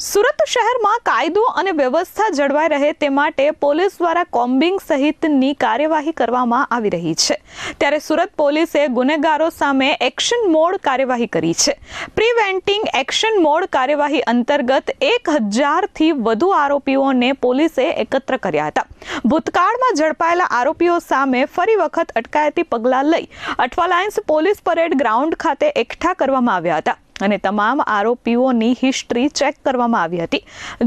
સુરત શહેરમાં કાયદો અને વ્યવસ્થા જળવાઈ રહે તે માટે પોલીસ દ્વારા કોમ્બિંગ સહિતની કાર્યવાહી કરવામાં આવી રહી છે। ત્યારે સુરત પોલીસે ગુનેગારો સામે એક્શન મોડ કાર્યવાહી કરી છે। પ્રિવેન્ટિંગ એક્શન મોડ કાર્યવાહી અંતર્ગત 1000થી વધુ આરોપીઓને પોલીસે એકત્ર કર્યા હતા। ભૂતકાળમાં ઝડપાયેલા આરોપીઓ સામે ફરી વખત અટકાયતી પગલાં લઈ Athwa lines police parade ground ખાતે એકઠા કરવામાં આવ્યા હતા અને તમામ આરોપીઓની હિસ્ટ્રી ચેક કરવામાં આવી હતી।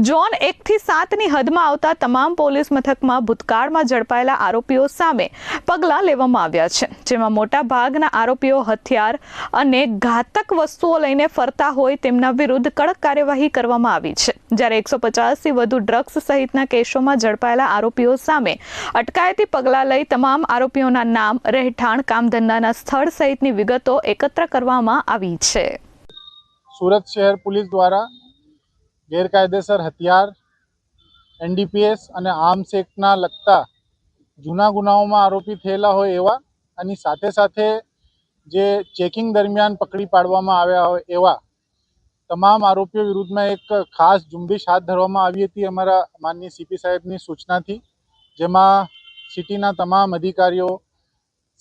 ઝોન 1 થી 7 ની હદમાં આવતા તમામ પોલીસ મથકમાં ભૂતકાળમાં ઝડપાયેલા આરોપીઓ સામે પગલાં લેવામાં આવ્યા છે, જેમાં મોટા ભાગના આરોપીઓ હથિયાર અને ઘાતક વસ્તુઓ લઈને ફરતા હોય તેમના વિરુદ્ધ કડક કાર્યવાહી કરવામાં આવી છે। જ્યારે 150થી વધુ ડ્રગ્સ સહિતના કેસોમાં ઝડપાયેલા આરોપીઓ સામે અટકાયતી પગલાં લઈ તમામ આરોપીઓના નામ, રહેઠાણ, કામધંધાના સ્થળ સહિતની વિગતો એકત્ર કરવામાં આવી છે। सूरत शहर पुलिस द्वारा गैरकायदेसर हथियार, एनडीपीएस અને આર્મ્સ એક્ટના લગતા જૂના ગુનાઓમાં આરોપી થયેલા હોય એવા અને સાથે સાથે જે ચેકિંગ દરમિયાન પકડી પાડવામાં આવ્યા હોય એવા તમામ આરોપીઓ વિરુદ્ધમાં એક ખાસ ઝુંબેશ હાથ ધરવામાં આવી હતી અમારા માનનીય સીપી સાહેબની સૂચનાથી, જેમાં સિટીના તમામ અધિકારીઓ,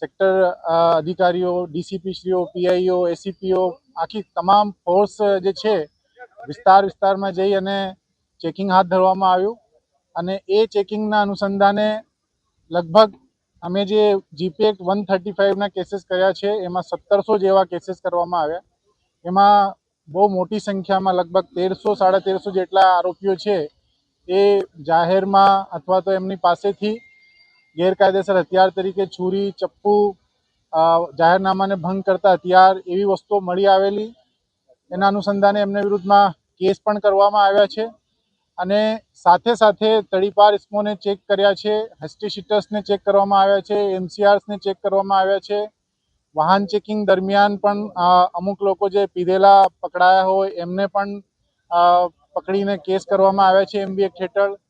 સેક્ટર અધિકારીઓ, ડીસીપીશ્રીઓ, પીઆઈઓ, એસીપીઓ, આખી તમામ ફોર્સ જે છે વિસ્તારમાં જઈ અને ચેકિંગ હાથ ધરવામાં આવ્યું અને એ ચેકિંગના અનુસંધાને લગભગ અમે જે જીપી એક્ટ 135ના કેસીસ કર્યા છે એમાં 1700 જેવા કેસીસ કરવામાં આવ્યા। એમાં બહુ મોટી સંખ્યામાં લગભગ 1300-1350 જેટલા આરોપીઓ છે એ જાહેરમાં અથવા તો એમની પાસેથી ગેરકાયદેસર હથિયાર તરીકે છુરી, ચપ્પુ, જાહેરનામાને ભંગ કરતા હથિયાર એવી વસ્તુઓ મળી આવેલી। એના અનુસંધાને એમને વિરુદ્ધમાં કેસ પણ કરવામાં આવ્યા છે અને સાથે સાથે તડીપાર ઇસમોને ચેક કર્યા છે, હિસ્ટ્રી શીટર્સને ચેક કરવામાં આવ્યા છે, એમસીઆર્સને ચેક કરવામાં આવ્યા છે। વાહન ચેકિંગ દરમિયાન પણ અમુક લોકો જે પીધેલા પકડાયા હોય એમને પણ પકડીને કેસ કરવામાં આવ્યા છે એમબી એક્ટ હેઠળ।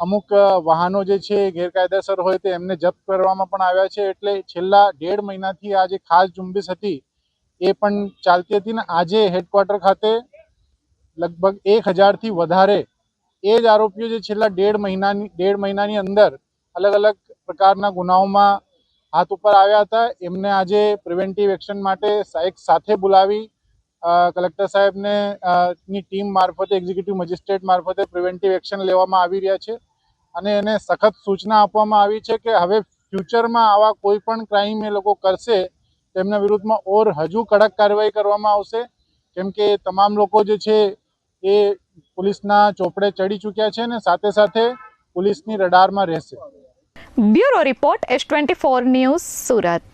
અમુક વાહનો જે છે ગેરકાયદેસર હોય તો એમને જપ્ત કરવામાં પણ આવ્યા છે। એટલે છેલ્લા 1.5 મહિનાથી આ જે ખાસ ઝુંબેશ હતી એ પણ ચાલતી હતી ને આજે હેડક્વાર્ટર ખાતે લગભગ 1000થી વધારે એ જ આરોપીઓ જે છેલ્લા 1.5 મહિનાની અંદર અલગ અલગ પ્રકારના ગુનાઓમાં હાથ ઉપર આવ્યા હતા એમને આજે પ્રિવેન્ટિવ એક્શન માટે એક સાથે બોલાવી કલેક્ટર સાહેબને ની ટીમ મારફતે, એક્ઝિક્યુટિવ મેજિસ્ટ્રેટ મારફતે પ્રિવેન્ટિવ એક્શન લેવામાં આવી રહ્યા છે અને એને સખત સૂચના આપવામાં આવી છે કે હવે ફ્યુચરમાં આવા કોઈ પણ ક્રાઇમ એ લોકો કરશે તેમના વિરુદ્ધમાં ઓર હજુ કડક કાર્યવાહી કરવામાં આવશે, કેમ કે તમામ લોકો જે છે એ પોલીસના ચોપડે ચડી ચૂક્યા છે અને સાથે સાથે પોલીસની રડારમાં રહેશે। Bureau report S24 news, Surat.